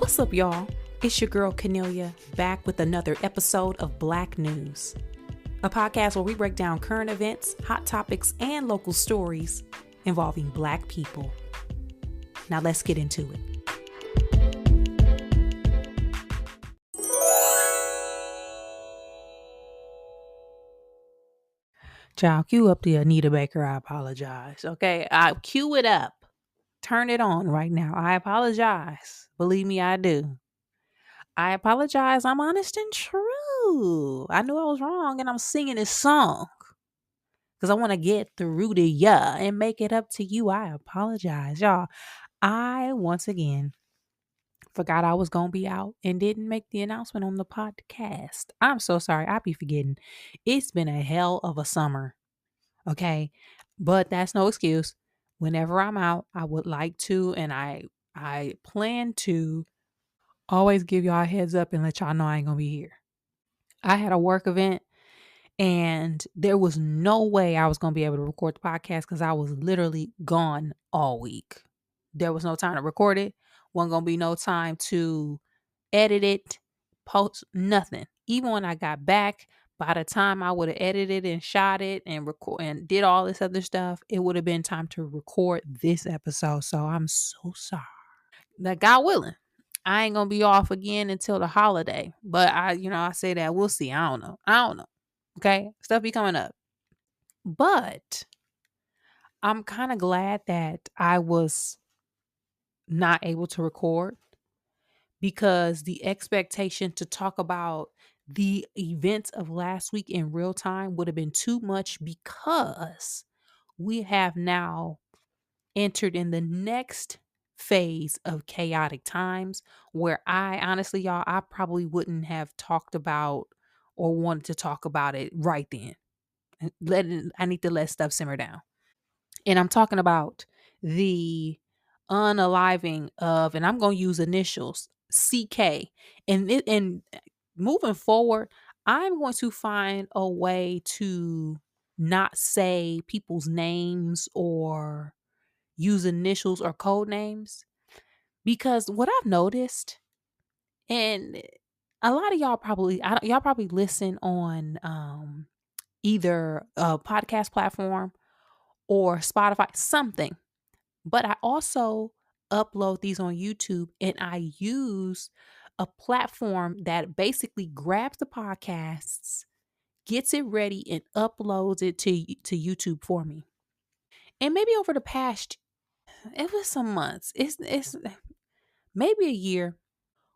What's up, y'all? It's your girl, Cornelia, back with another episode of Black News, a podcast where we break down current events, hot topics, and local stories involving Black people. Now let's get into it. Child, cue up the Anita Baker, I apologize. Okay, I cue it up. Turn it on right now. I apologize. Believe me, I do. I apologize. I'm honest and true. I knew I was wrong and I'm singing this song because I want to get through to ya and make it up to you. I apologize, y'all. I, once again, forgot I was going to be out and didn't make the announcement on the podcast. I'm so sorry. I be forgetting. It's been a hell of a summer. Okay. But that's no excuse. Whenever I'm out, I would like to, and I plan to always give y'all a heads up and let y'all know I ain't going to be here. I had a work event and there was no way I was going to be able to record the podcast because I was literally gone all week. There was no time to record it. Wasn't going to be no time to edit it, post, nothing. Even when I got back, by the time I would have edited and shot it and record and did all this other stuff, it would have been time to record this episode. So I'm so sorry. That God willing, I ain't gonna be off again until the holiday. But I say that we'll see. I don't know. Okay. Stuff be coming up. But I'm kind of glad that I was not able to record because the expectation to talk about the events of last week in real time would have been too much because we have now entered in the next phase of chaotic times where I honestly, y'all, I probably wouldn't have talked about or wanted to talk about it right then. I need to let stuff simmer down. And I'm talking about the unaliving of, and I'm going to use initials, CK. And moving forward, I'm going to find a way to not say people's names or use initials or code names because what I've noticed, and a lot of y'all probably listen on either a podcast platform or Spotify, something. But I also upload these on YouTube and I use a platform that basically grabs the podcasts, gets it ready, and uploads it to YouTube for me. And maybe over the past, it was some months, it's maybe a year,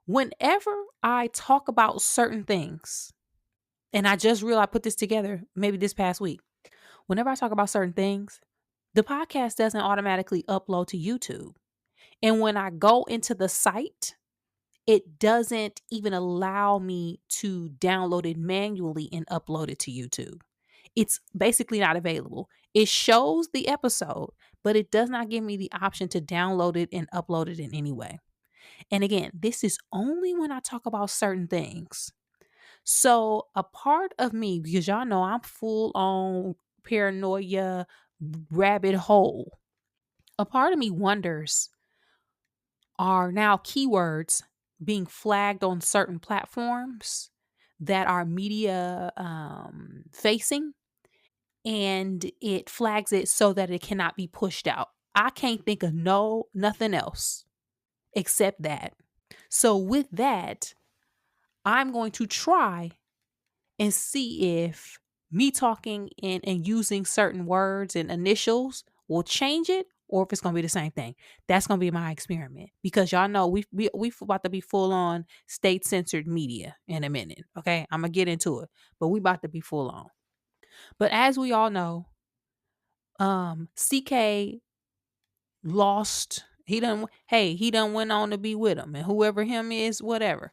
whenever I talk about certain things, and I just realized I put this together maybe this past week. Whenever I talk about certain things, the podcast doesn't automatically upload to YouTube. And when I go into the site, it doesn't even allow me to download it manually and upload it to YouTube. It's basically not available. It shows the episode, but it does not give me the option to download it and upload it in any way. And again, this is only when I talk about certain things. So a part of me, because y'all know I'm full on paranoia rabbit hole, a part of me wonders, are now keywords being flagged on certain platforms that are media facing, and it flags it so that it cannot be pushed out. I can't think of nothing else except that. So with that, I'm going to try and see if me talking and using certain words and initials will change it or if it's going to be the same thing. That's going to be my experiment because y'all know we about to be full on state censored media in a minute. Okay. I'm going to get into it, but we about to be full on. But as we all know, CK lost. He done went on to be with him and whoever him is, whatever,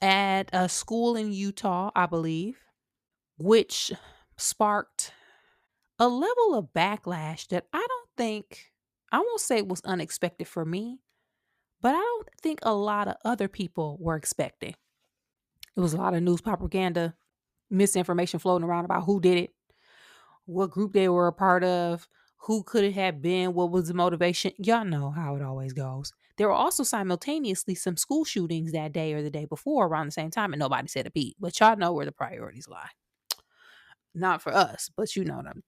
at a school in Utah, I believe, which sparked a level of backlash that I won't say it was unexpected for me, but I don't think a lot of other people were expecting. It was a lot of news propaganda, misinformation floating around about who did it, what group they were a part of, who could it have been? What was the motivation? Y'all know how it always goes. There were also simultaneously some school shootings that day or the day before around the same time, and nobody said a peep. But y'all know where the priorities lie. Not for us, but you know what I'm.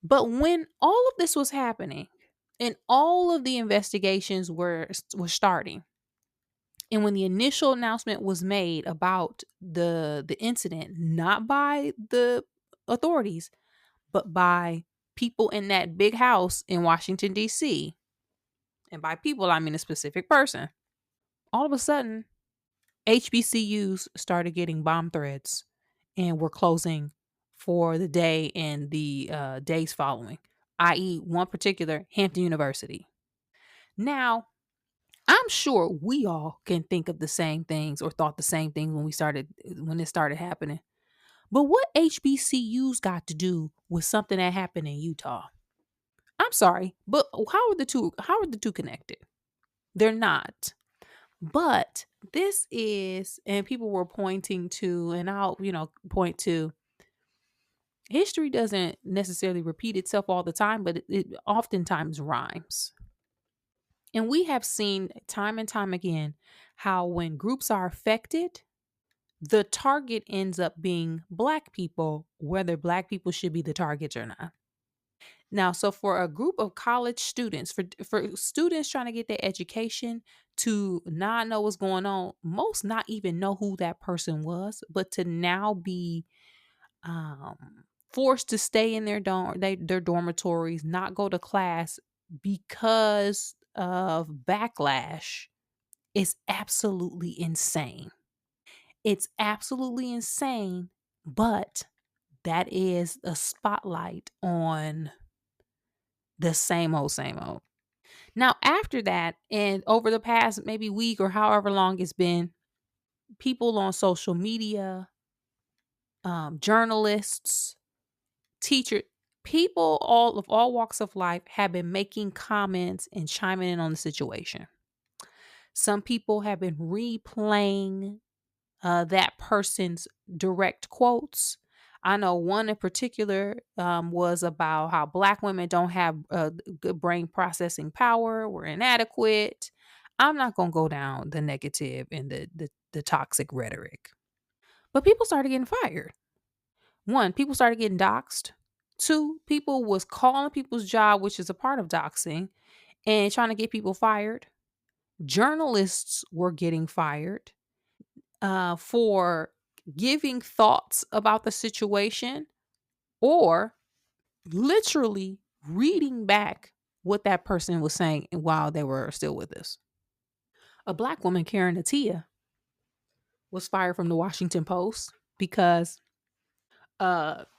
But when all of this was happening and all of the investigations were starting, and when the initial announcement was made about the incident, not by the authorities, but by people in that big house in Washington, D.C., and by people, I mean a specific person, all of a sudden, HBCUs started getting bomb threats and were closing for the day and the days following, i.e., one particular, Hampton University. Now, I'm sure we all can think of the same things or thought the same thing when it started happening. But what HBCUs got to do with something that happened in Utah? I'm sorry, but how are the two connected? They're not. But this is, and people were pointing to, and I'll, point to, history doesn't necessarily repeat itself all the time, but it oftentimes rhymes. And we have seen time and time again how when groups are affected, the target ends up being Black people, whether Black people should be the targets or not. Now, so for a group of college students, for students trying to get their education, to not know what's going on, most not even know who that person was, but to now be forced to stay in their dormitories, not go to class because of backlash, is absolutely insane. It's absolutely insane, but that is a spotlight on the same old, same old. Now, after that, and over the past maybe week or however long it's been, people on social media, journalists, teachers, people all of all walks of life have been making comments and chiming in on the situation. Some people have been replaying that person's direct quotes. I know one in particular was about how Black women don't have good brain processing power, we're inadequate. I'm not going to go down the negative and the toxic rhetoric. But people started getting fired. One, people started getting doxxed. Two, people was calling people's job, which is a part of doxing, and trying to get people fired. Journalists were getting fired for giving thoughts about the situation or literally reading back what that person was saying while they were still with us. A Black woman, Karen Atia, was fired from the Washington Post because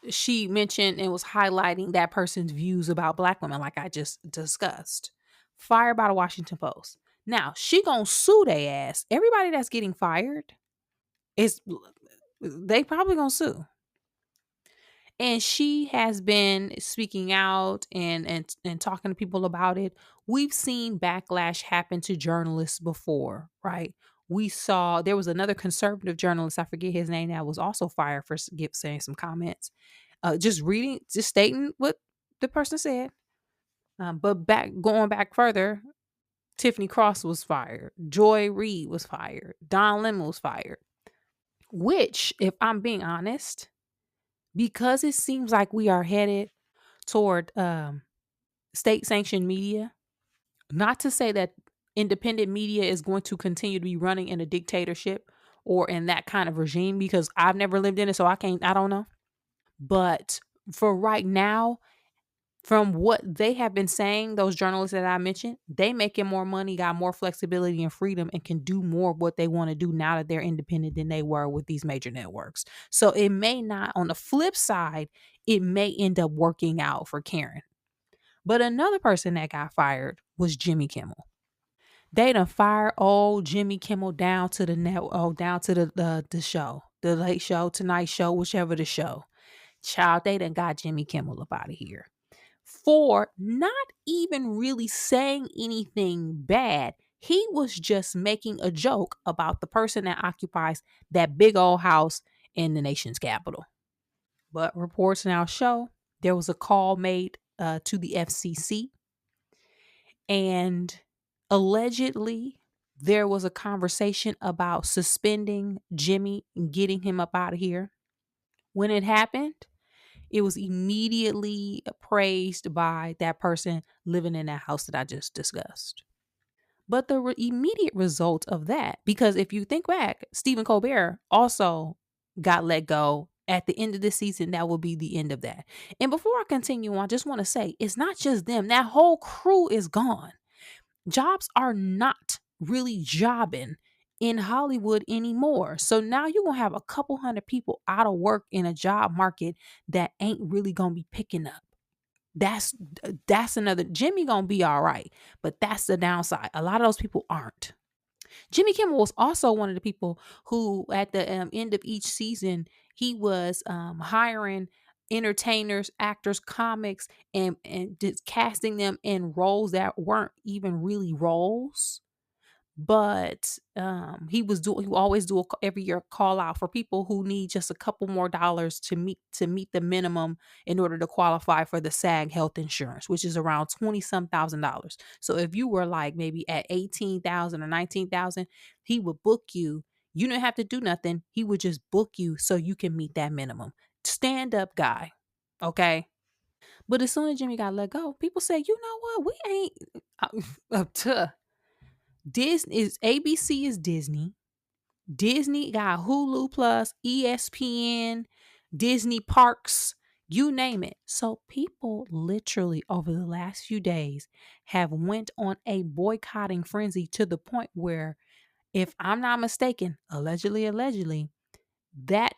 she mentioned and was highlighting that person's views about Black women, like I just discussed. Fired by the Washington Post. Now she gonna sue their ass. Everybody that's getting fired is they probably gonna sue. And she has been speaking out and talking to people about it. We've seen backlash happen to journalists before, right? We saw there was another conservative journalist, I forget his name, that was also fired for saying some comments. Just stating what the person said. But going back further, Tiffany Cross was fired. Joy Reid was fired. Don Lemon was fired. Which, if I'm being honest, because it seems like we are headed toward state sanctioned media, not to say that independent media is going to continue to be running in a dictatorship or in that kind of regime, because I've never lived in it, so I don't know. But for right now, from what they have been saying, those journalists that I mentioned, they making more money, got more flexibility and freedom, and can do more of what they want to do now that they're independent than they were with these major networks. So it may not, on the flip side, it may end up working out for Karen. But another person that got fired was Jimmy Kimmel. They done fired old Jimmy Kimmel down to the show, the Late Show, Tonight Show, whichever the show. Child, they done got Jimmy Kimmel up out of here for not even really saying anything bad. He was just making a joke about the person that occupies that big old house in the nation's capital. But reports now show There was a call made to the FCC, and allegedly there was a conversation about suspending Jimmy and getting him up out of here. When it happened, it was immediately praised by that person living in that house that I just discussed. But the immediate result of that, because if you think back, Stephen Colbert also got let go at the end of the season. That will be the end of that. And before I continue on, I just want to say it's not just them, that whole crew is gone. Jobs are not really jobbing in Hollywood anymore. So now you're going to have a couple hundred people out of work in a job market that ain't really going to be picking up. That's another. Jimmy gonna be all right, but that's the downside. A lot of those people aren't. Jimmy Kimmel was also one of the people who, at the end of each season, he was hiring entertainers, actors, comics, and just casting them in roles that weren't even really roles. But he would always do every year call out for people who need just a couple more dollars to meet the minimum in order to qualify for the SAG health insurance, which is around 20 some $1,000. So if you were like maybe at 18,000 or 19,000, he would book you. You didn't have to do nothing. He would just book you so you can meet that minimum. Stand up guy. Okay. But as soon as Jimmy got let go, people said, you know what? We ain't up to Disney is ABC is Disney. Disney got Hulu Plus, ESPN, Disney Parks, you name it. So people literally over the last few days have went on a boycotting frenzy to the point where, if I'm not mistaken, allegedly, that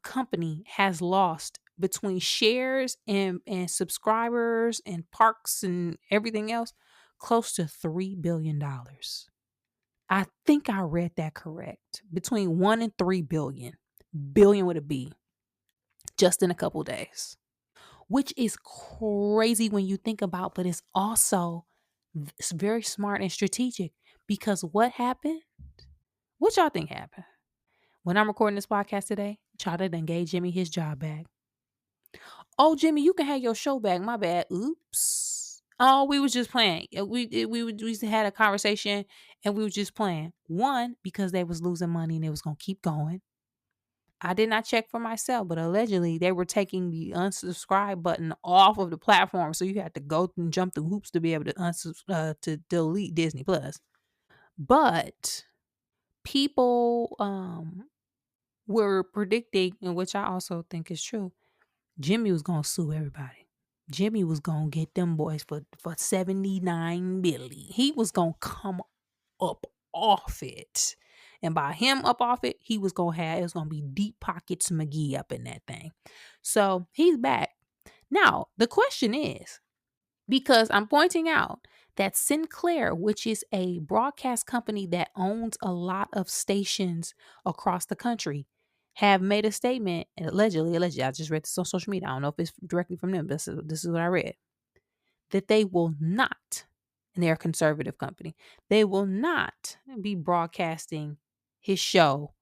company has lost between shares and subscribers and parks and everything else close to $3 billion. I think I read that correct. Between 1 and 3 billion. Billion with a B. Just in a couple days. Which is crazy when you think about, but it's very smart and strategic. Because what happened? What y'all think happened? When I'm recording this podcast today, Chada done gave Jimmy his job back. Oh, Jimmy, you can have your show back. My bad. Oops. Oh, we was just playing. We had a conversation and we were just playing. One, because they was losing money and it was gonna keep going. I did not check for myself, but allegedly they were taking the unsubscribe button off of the platform, so you had to go and jump through hoops to be able to delete Disney Plus. But people were predicting, and which I also think is true, Jimmy was gonna sue everybody. Jimmy was gonna get them boys for 79 billion. He was gonna come up off it. And by him up off it, it was gonna be Deep Pockets McGee up in that thing. So he's back. Now, the question is, because I'm pointing out that Sinclair, which is a broadcast company that owns a lot of stations across the country, have made a statement, and allegedly, I just read this on social media. I don't know if it's directly from them, but this is what I read, that they will not, and they're a conservative company, they will not be broadcasting his show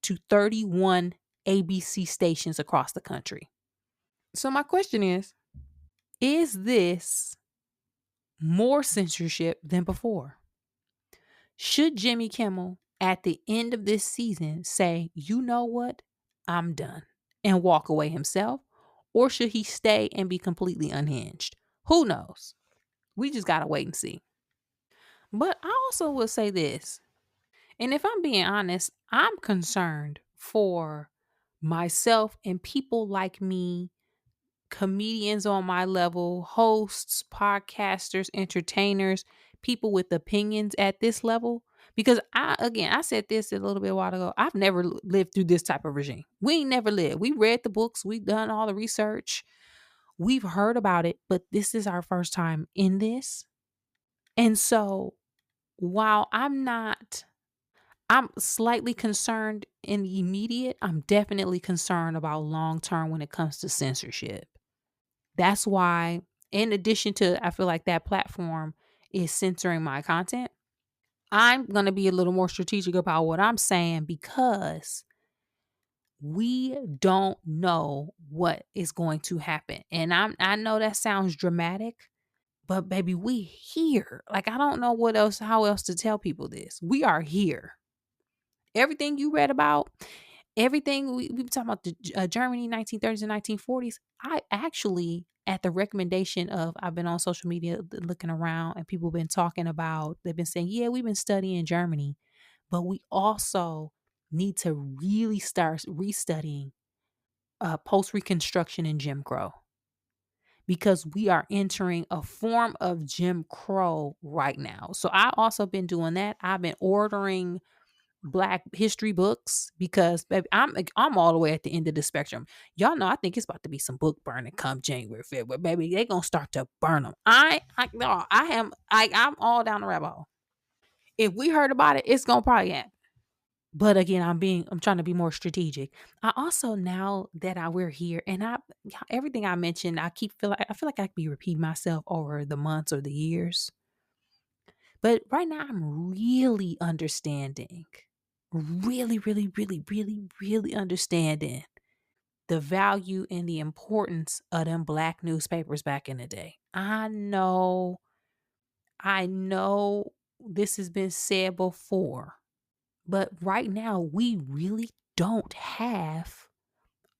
to 31 ABC stations across the country. So my question is this more censorship than before? Should Jimmy Kimmel at the end of this season say, you know what, I'm done, and walk away himself? Or should he stay and be completely unhinged? Who knows? We just got to wait and see. But I also will say this, and if I'm being honest, I'm concerned for myself and people like me, comedians on my level, hosts, podcasters, entertainers, people with opinions at this level. Because I said this a little bit a while ago. I've never lived through this type of regime. We ain't never lived. We read the books. We've done all the research. We've heard about it, but this is our first time in this. And so while I'm slightly concerned in the immediate, I'm definitely concerned about long term when it comes to censorship. That's why, in addition to, I feel like that platform is censoring my content, I'm going to be a little more strategic about what I'm saying, because We don't know what is going to happen. And I know that sounds dramatic, but baby, we here. Like, I don't know how else to tell people this. We are here. Everything you read about, everything we were talking about the Germany 1930s and 1940s. I actually, at the recommendation of, I've been on social media looking around, and people been talking about, they've been saying, yeah, we've been studying Germany, but we also need to really start restudying post Reconstruction and Jim Crow, because we are entering a form of Jim Crow right now. So I also been doing that. I've been ordering Black history books because baby, I'm all the way at the end of the spectrum. Y'all know I think it's about to be some book burning come January, February. Baby, they gonna start to burn them. No, I'm all down the rabbit hole. If we heard about it, it's gonna probably happen. But again, I'm trying to be more strategic. I also, now that we're here, and everything I mentioned, I feel like I could be repeating myself over the months or the years. But right now I'm really understanding, really, really, really, really, really understanding the value and the importance of them Black newspapers back in the day. I know this has been said before, but right now we really don't have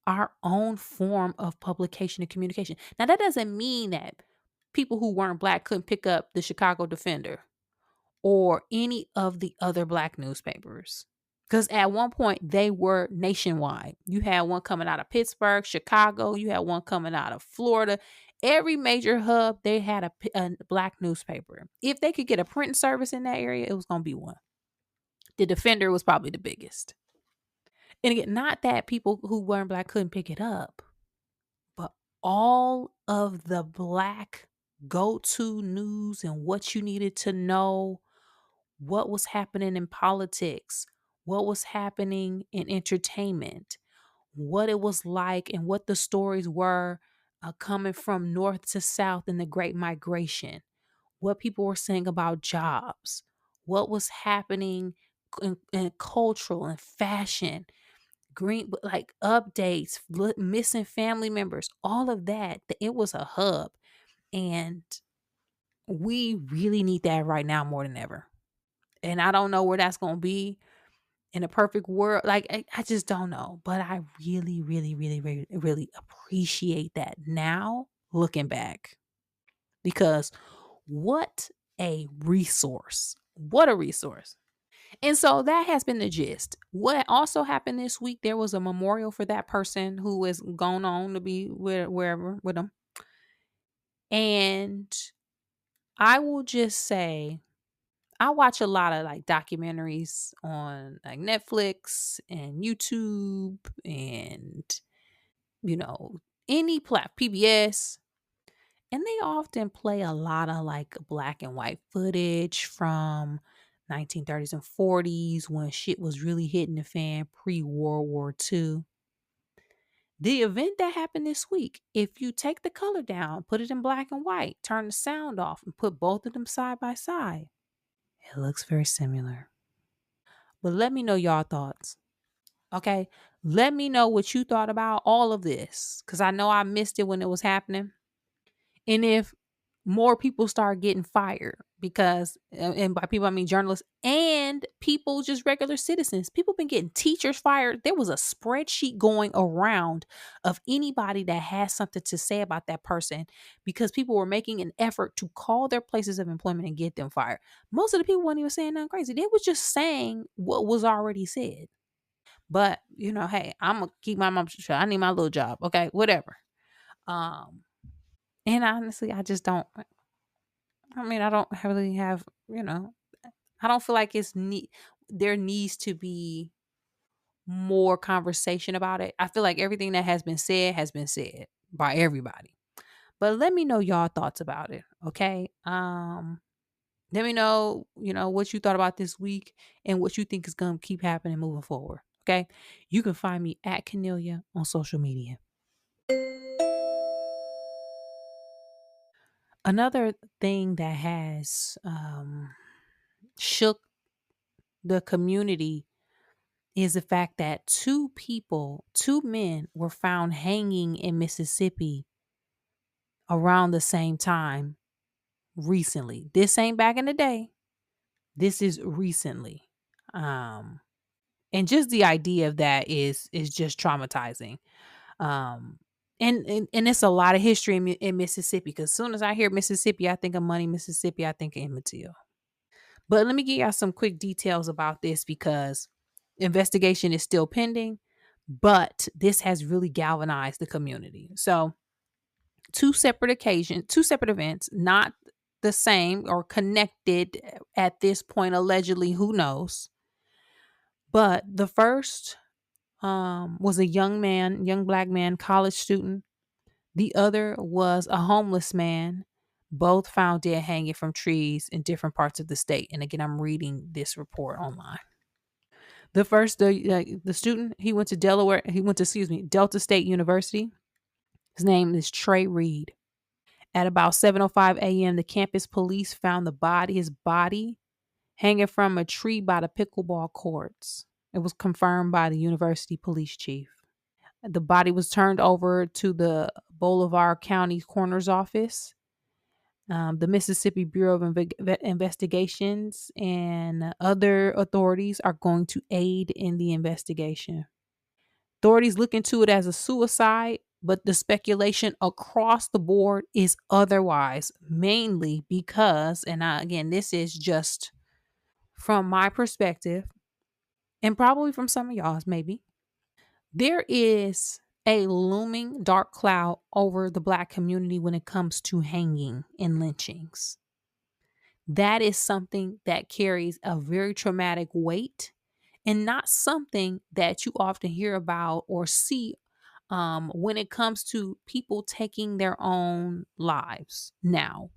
our own form of publication and communication. Now, that doesn't mean that people who weren't Black couldn't pick up the Chicago Defender or any of the other Black newspapers. Because at one point they were nationwide. You had one coming out of Pittsburgh, Chicago, you had one coming out of Florida. Every major hub, they had a Black newspaper. If they could get a printing service in that area, it was going to be one. The Defender was probably the biggest. And again, not that people who weren't Black couldn't pick it up, but all of the Black go-to news and what you needed to know, what was happening in politics, what was happening in entertainment, what it was like, and what the stories were coming from north to south in the Great Migration, what people were saying about jobs, what was happening in cultural and fashion, like updates, missing family members, all of that. It was a hub, and we really need that right now more than ever. And I don't know where that's going to be in a perfect world. Like, I just don't know. But I really, really, really, really, really appreciate that now looking back. Because what a resource. What a resource. And so that has been the gist. What also happened this week, there was a memorial for that person who is gone on to be wherever with them. And I will just say, I watch a lot of like documentaries on like Netflix and YouTube and, you know, any PBS. And they often play a lot of like black and white footage from 1930s and 40s when shit was really hitting the fan pre-World War II. The event that happened this week, if you take the color down, put it in black and white, turn the sound off, and put both of them side by side, it looks very similar. But let me know y'all thoughts. Okay? Let me know what you thought about all of this, because I know I missed it when it was happening. And if more people start getting fired, because, and by people I mean journalists and people, just regular citizens, people been getting teachers fired. There was a spreadsheet going around of anybody that has something to say about that person, because people were making an effort to call their places of employment and get them fired. Most of the people weren't even saying nothing crazy. They was just saying what was already said. But hey, I'm gonna keep my mouth shut. I need my little job. Okay, whatever. Um, and honestly, I just don't. I mean, I don't really have. I don't feel like there needs to be more conversation about it. I feel like everything that has been said by everybody. But let me know y'all thoughts about it. Okay. Let me know, what you thought about this week and what you think is gonna keep happening moving forward. Okay. You can find me at Canelia on social media. Another thing that has shook the community is the fact that two men were found hanging in Mississippi around the same time recently. This ain't back in the day. This is recently. Um and just the idea of that is just traumatizing. Um and it's a lot of history in Mississippi, cuz as soon as I hear Mississippi, I think of Money, Mississippi, I think of Emmett Till. But let me give y'all some quick details about this because investigation is still pending, but this has really galvanized the community. So, two separate events, not the same or connected at this point, allegedly, who knows. But the first was a young black man, college student. The other was a homeless man, both found dead hanging from trees in different parts of the state. And again, I'm reading this report online. The student, he went to Delaware. He went to, excuse me, Delta State University. His name is Trey Reed. At about 7:05 a.m., the campus police found his body hanging from a tree by the pickleball courts. It was confirmed by the university police chief. The body was turned over to the Bolivar County Coroner's Office. The Mississippi Bureau of Investigations and other authorities are going to aid in the investigation. Authorities look into it as a suicide, but the speculation across the board is otherwise, mainly because, again, this is just from my perspective, and probably from some of y'all's, maybe, there is a looming dark cloud over the Black community when it comes to hanging and lynchings. That is something that carries a very traumatic weight and not something that you often hear about or see when it comes to people taking their own lives now.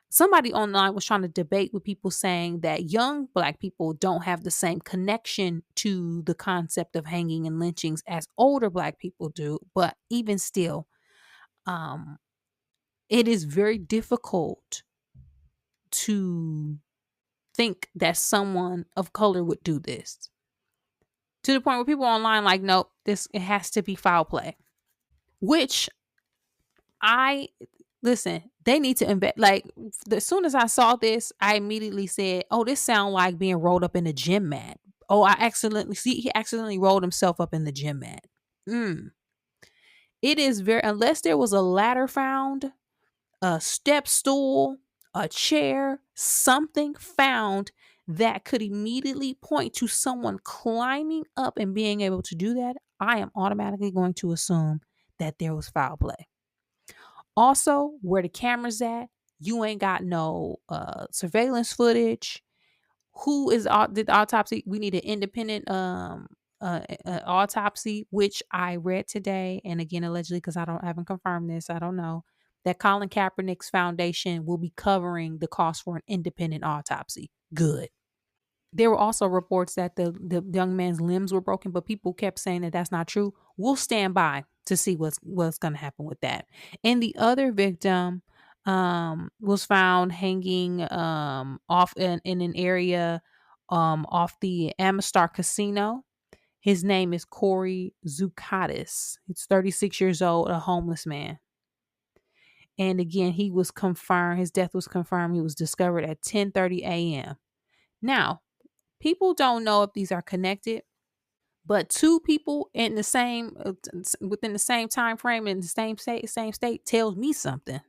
Somebody online was trying to debate with people saying that young Black people don't have the same connection to the concept of hanging and lynchings as older Black people do. But even still, um, it is very difficult to think that someone of color would do this, to the point where people online like, nope, it has to be foul play. Which I listen, they need to invest. Like, as soon as I saw this, I immediately said, "Oh, this sounds like being rolled up in a gym mat." Oh, he accidentally rolled himself up in the gym mat. Mm. It is very, unless there was a ladder found, a step stool, a chair, something found that could immediately point to someone climbing up and being able to do that, I am automatically going to assume that there was foul play. Also, where the camera's at, you ain't got no surveillance footage. Who did the autopsy? We need an independent autopsy, which I read today, and again allegedly, because I haven't confirmed this. I don't know that Colin Kaepernick's foundation will be covering the cost for an independent autopsy. Good. There were also reports that the young man's limbs were broken, but people kept saying that that's not true. We'll stand by to see what's going to happen with that. And the other victim was found hanging off in an area off the Amistar Casino. His name is Corey Zukatis. He's 36 years old, a homeless man. And again, his death was confirmed. He was discovered at 10:30 a.m. Now, people don't know if these are connected, but two people in the same within the same time frame in the same state tells me something.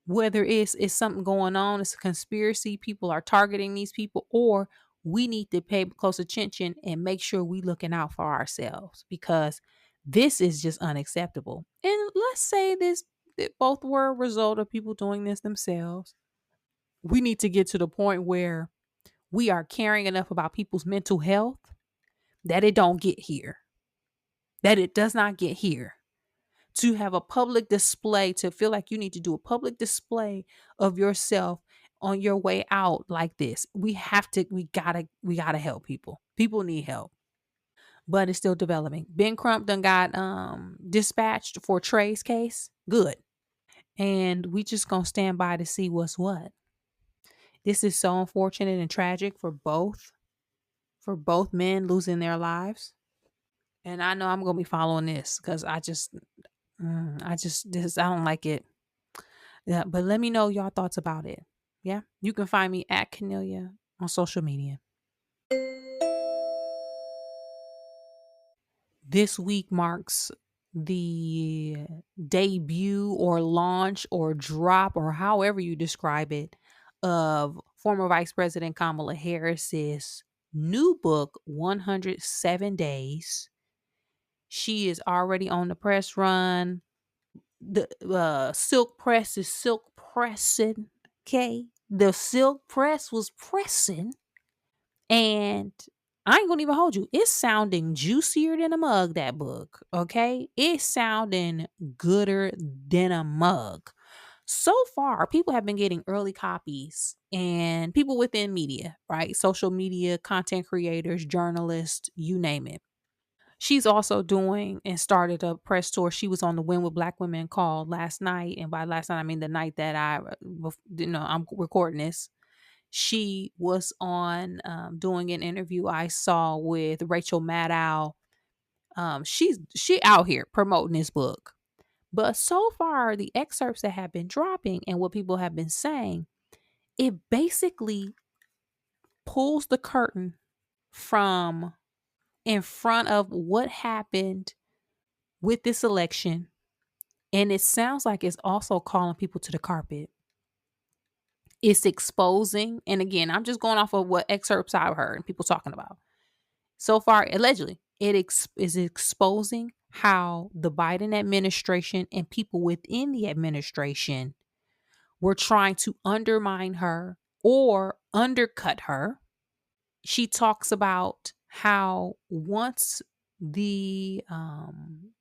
Whether it's something going on, it's a conspiracy, people are targeting these people, or we need to pay close attention and make sure we looking out for ourselves, because this is just unacceptable. And let's say that both were a result of people doing this themselves. We need to get to the point where we are caring enough about people's mental health that it don't get here, that it does not get here, to have a public display, to feel like you need to do a public display of yourself on your way out like this. We gotta help people. People need help, but it's still developing. Ben Crump done got dispatched for Trey's case. Good. And we just gonna stand by to see what's what. This is so unfortunate and tragic for both for both men losing their lives. And I know I'm gonna be following this because I don't like it. Yeah, but let me know y'all thoughts about it. Yeah, you can find me at Canelia on social media. This week marks the debut or launch or drop or however you describe it of former Vice President Kamala Harris's new book, 107 Days. She is already on the press run. The silk press is silk pressing. Okay. The silk press was pressing. And I ain't gonna even hold you. It's sounding juicier than a mug, that book. Okay. It's sounding gooder than a mug. So far, people have been getting early copies and people within media, right? Social media, content creators, journalists, you name it. She's also doing and started a press tour. She was on the Win with Black Women call last night. And by last night, I mean the night that I'm recording this. She was on doing an interview I saw with Rachel Maddow. She out here promoting this book. But so far, the excerpts that have been dropping and what people have been saying, it basically pulls the curtain from in front of what happened with this election. And it sounds like it's also calling people to the carpet. It's exposing. And again, I'm just going off of what excerpts I've heard and people talking about. So far, allegedly, is exposing how the Biden administration and people within the administration were trying to undermine her or undercut her. She talks about how once the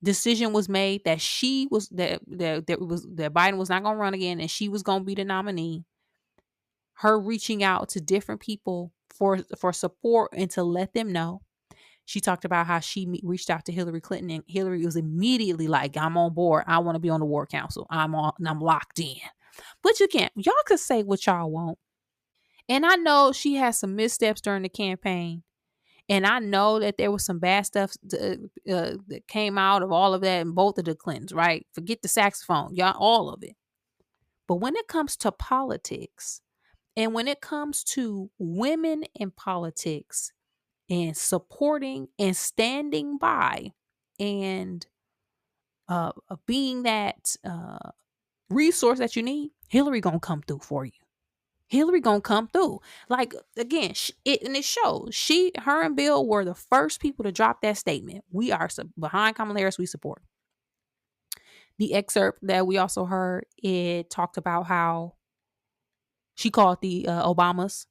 decision was made that that Biden was not going to run again and she was going to be the nominee, her reaching out to different people for support and to let them know. She talked about how she reached out to Hillary Clinton and Hillary was immediately like, I'm on board. I want to be on the War Council. I'm locked in. But y'all can say what y'all want. And I know she had some missteps during the campaign. And I know that there was some bad stuff that came out of all of that in both of the Clintons, right? Forget the saxophone, y'all, all of it. But when it comes to politics and when it comes to women in politics and supporting and standing by and being that resource that you need, Hillary gonna come through for you. Hillary gonna come through. Like again, it shows. Her and Bill were the first people to drop that statement. We are behind Kamala Harris. We support. The excerpt that we also heard, it talked about how she called the Obamas,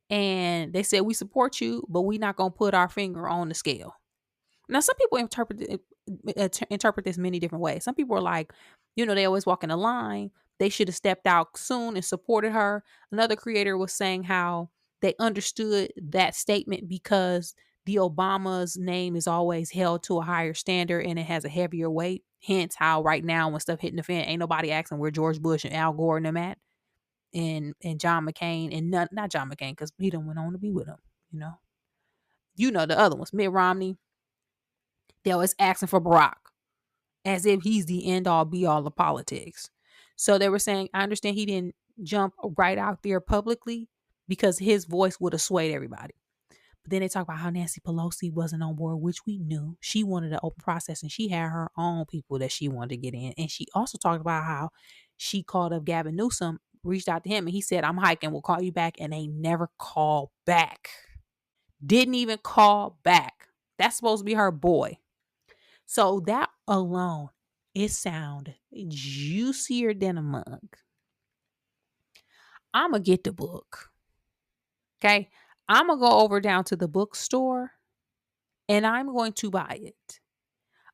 and they said we support you, but we're not gonna put our finger on the scale. Now, some people interpret this many different ways. Some people are like, they always walk in a line. They should have stepped out soon and supported her. Another creator was saying how they understood that statement because the Obama's name is always held to a higher standard and it has a heavier weight. Hence how right now when stuff hitting the fan, ain't nobody asking where George Bush and Al Gore and them at and John McCain and not John McCain because he done went on to be with him, the other ones, Mitt Romney. They always asking for Barack as if he's the end all be all of politics. So they were saying, I understand he didn't jump right out there publicly because his voice would have swayed everybody. But then they talk about how Nancy Pelosi wasn't on board, which we knew. She wanted an open process and she had her own people that she wanted to get in. And she also talked about how she called up Gavin Newsom, reached out to him, and he said, I'm hiking, we'll call you back. And they never called back. Didn't even call back. That's supposed to be her boy. So that alone, it sound juicier than a mug. I'm going to get the book. Okay. I'm going to go over down to the bookstore and I'm going to buy it.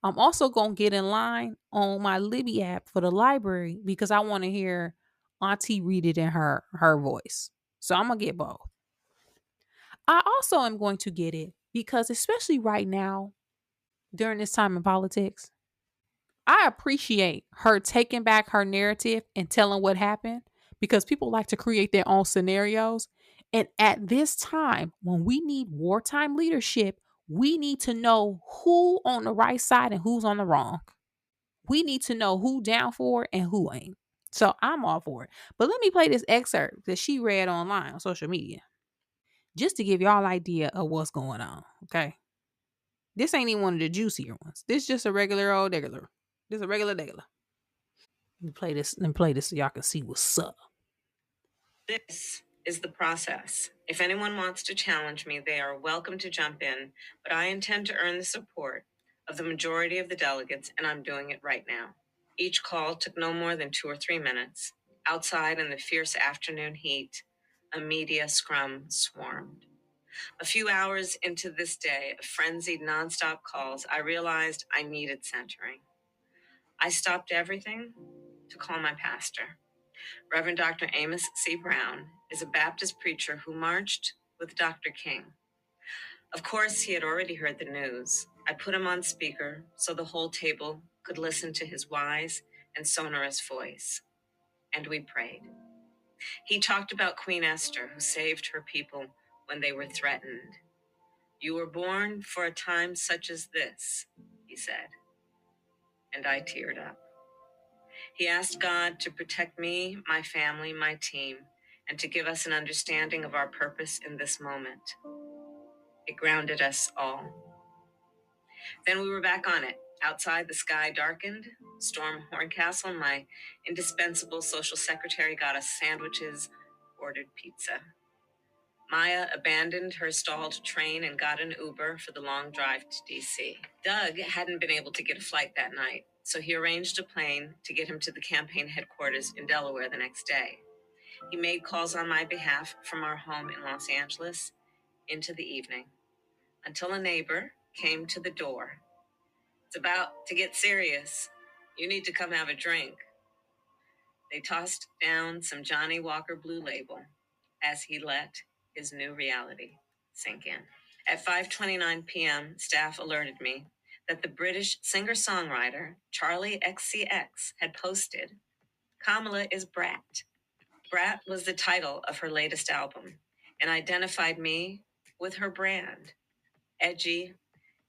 I'm also going to get in line on my Libby app for the library because I want to hear Auntie read it in her voice. So I'm going to get both. I also am going to get it because especially right now, during this time in politics, I appreciate her taking back her narrative and telling what happened because people like to create their own scenarios. And at this time, when we need wartime leadership, we need to know who on the right side and who's on the wrong. We need to know who down for it and who ain't. So I'm all for it. But let me play this excerpt that she read online on social media just to give y'all idea of what's going on. Okay. This ain't even one of the juicier ones. This just a regular old degular. This a regular degular. Let me play this so y'all can see what's up. This is the process. If anyone wants to challenge me, they are welcome to jump in, but I intend to earn the support of the majority of the delegates, and I'm doing it right now. Each call took no more than 2 or 3 minutes. Outside in the fierce afternoon heat, a media scrum swarmed. A few hours into this day of frenzied nonstop calls, I realized I needed centering. I stopped everything to call my pastor. Reverend Dr. Amos C. Brown is a Baptist preacher who marched with Dr. King. Of course, he had already heard the news. I put him on speaker so the whole table could listen to his wise and sonorous voice. And we prayed. He talked about Queen Esther, who saved her people when they were threatened. You were born for a time such as this, he said. And I teared up. He asked God to protect me, my family, my team, and to give us an understanding of our purpose in this moment. It grounded us all. Then we were back on it. Outside, the sky darkened. Storm Horncastle, my indispensable social secretary, got us sandwiches, ordered pizza. Maya abandoned her stalled train and got an Uber for the long drive to D.C. Doug hadn't been able to get a flight that night, so he arranged a plane to get him to the campaign headquarters in Delaware the next day. He made calls on my behalf from our home in Los Angeles into the evening, until a neighbor came to the door. It's about to get serious. You need to come have a drink. They tossed down some Johnny Walker Blue Label as he let his new reality sink in. At 5:29 p.m., staff alerted me that the British singer-songwriter Charlie XCX had posted, "Kamala is Brat." Brat was the title of her latest album and identified me with her brand: edgy,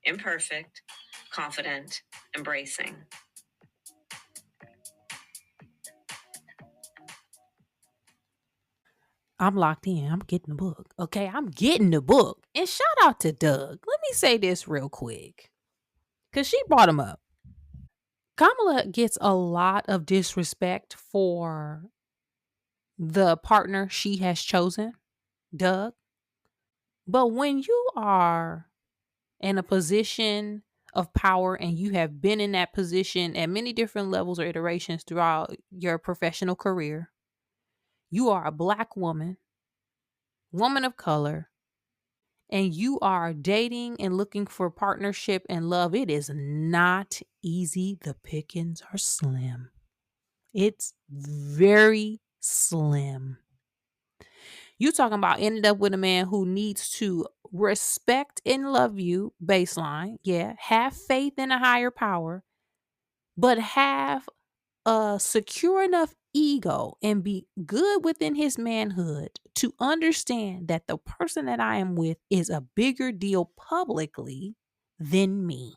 imperfect, confident, embracing. I'm locked in. I'm getting the book. Okay, I'm getting the book. And shout out to Doug. Let me say this real quick, because she brought him up. Kamala gets a lot of disrespect for the partner she has chosen, Doug. But when you are in a position of power and you have been in that position at many different levels or iterations throughout your professional career, you are a Black woman, woman of color, and you are dating and looking for partnership and love, it is not easy. The pickings are slim. It's very slim. You talking about ended up with a man who needs to respect and love you, baseline. Yeah. Have faith in a higher power, but have a secure enough ego and be good within his manhood to understand that the person that I am with is a bigger deal publicly than me,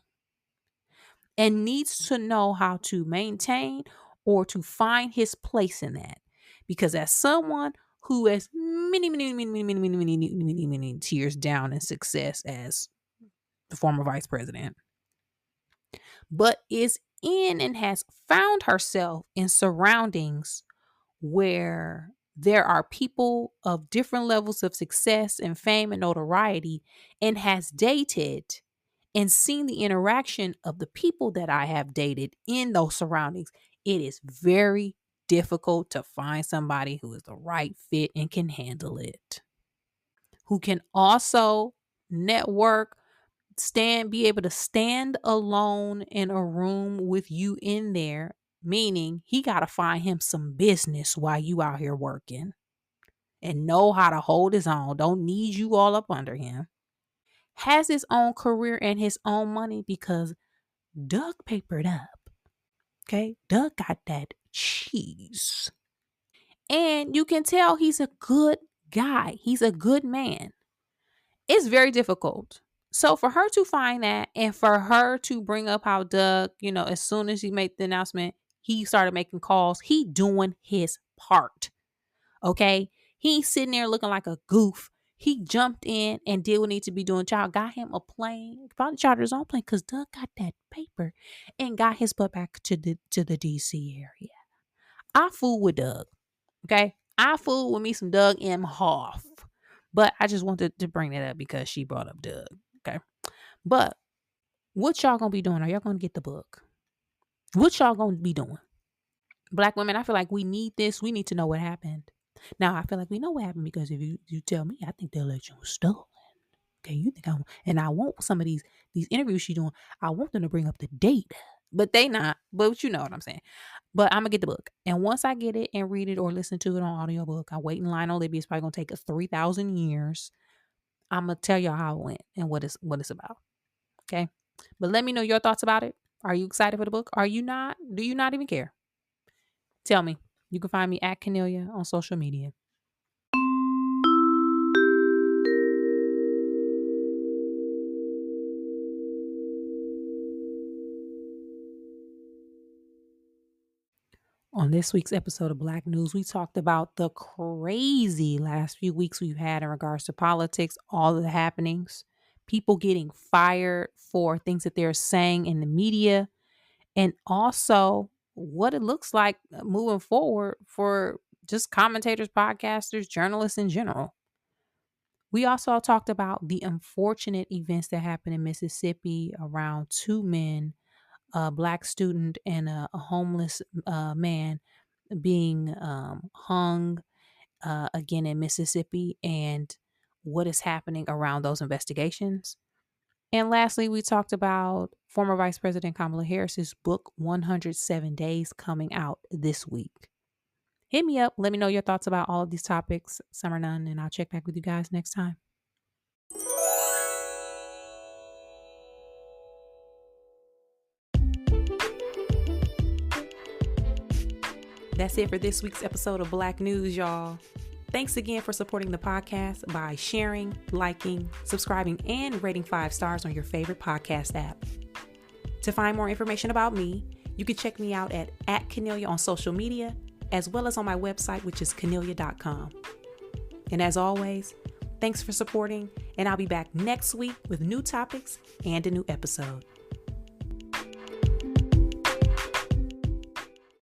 and needs to know how to maintain or to find his place in that. Because as someone who has many tears down in success as the former vice president, but is in and has found herself in surroundings where there are people of different levels of success and fame and notoriety, and has dated and seen the interaction of the people that I have dated in those surroundings, it is very difficult to find somebody who is the right fit and can handle it, who can also network, be able to stand alone in a room with you in there, meaning he got to find him some business while you out here working, and know how to hold his own, don't need you all up under him, has his own career and his own money, because Doug papered up. Okay, Doug got that cheese, and you can tell he's a good guy. He's a good man. It's very difficult. So for her to find that and for her to bring up how Doug, as soon as he made the announcement, he started making calls. He doing his part. Okay. He ain't sitting there looking like a goof. He jumped in and did what needed to be doing. Child got him a plane, probably chartered his own plane because Doug got that paper and got his butt back to the DC area. I fool with Doug. Okay. I fool with me some Doug M. Hoff. But I just wanted to bring that up because she brought up Doug. Okay. But what y'all gonna be doing? Are y'all gonna get the book? What y'all gonna be doing? Black women, I feel like we need this. We need to know what happened. Now, I feel like we know what happened because if you tell me, I think the election was stolen. Okay, you think I want some of these interviews she's doing, I want them to bring up the date. But they not. But you know what I'm saying. But I'm going to get the book. And once I get it and read it or listen to it on audiobook, I wait in line on Libby. It's probably going to take us 3,000 years. I'm going to tell y'all how it went and what it's about. Okay. But let me know your thoughts about it. Are you excited for the book? Are you not? Do you not even care? Tell me. You can find me at Kennelia on social media. On this week's episode of Black News, we talked about the crazy last few weeks we've had in regards to politics, all of the happenings, people getting fired for things that they're saying in the media, and also what it looks like moving forward for just commentators, podcasters, journalists in general. We also talked about the unfortunate events that happened in Mississippi around two men, a Black student and a homeless man being hung again in Mississippi, and what is happening around those investigations. And lastly, we talked about former Vice President Kamala Harris's book, 107 Days, coming out this week. Hit me up. Let me know your thoughts about all of these topics. Summer Nunn, and I'll check back with you guys next time. That's it for this week's episode of Black News, y'all. Thanks again for supporting the podcast by sharing, liking, subscribing, and rating 5 stars on your favorite podcast app. To find more information about me, you can check me out at Kennelia on social media, as well as on my website, which is kennelia.com. And as always, thanks for supporting, and I'll be back next week with new topics and a new episode.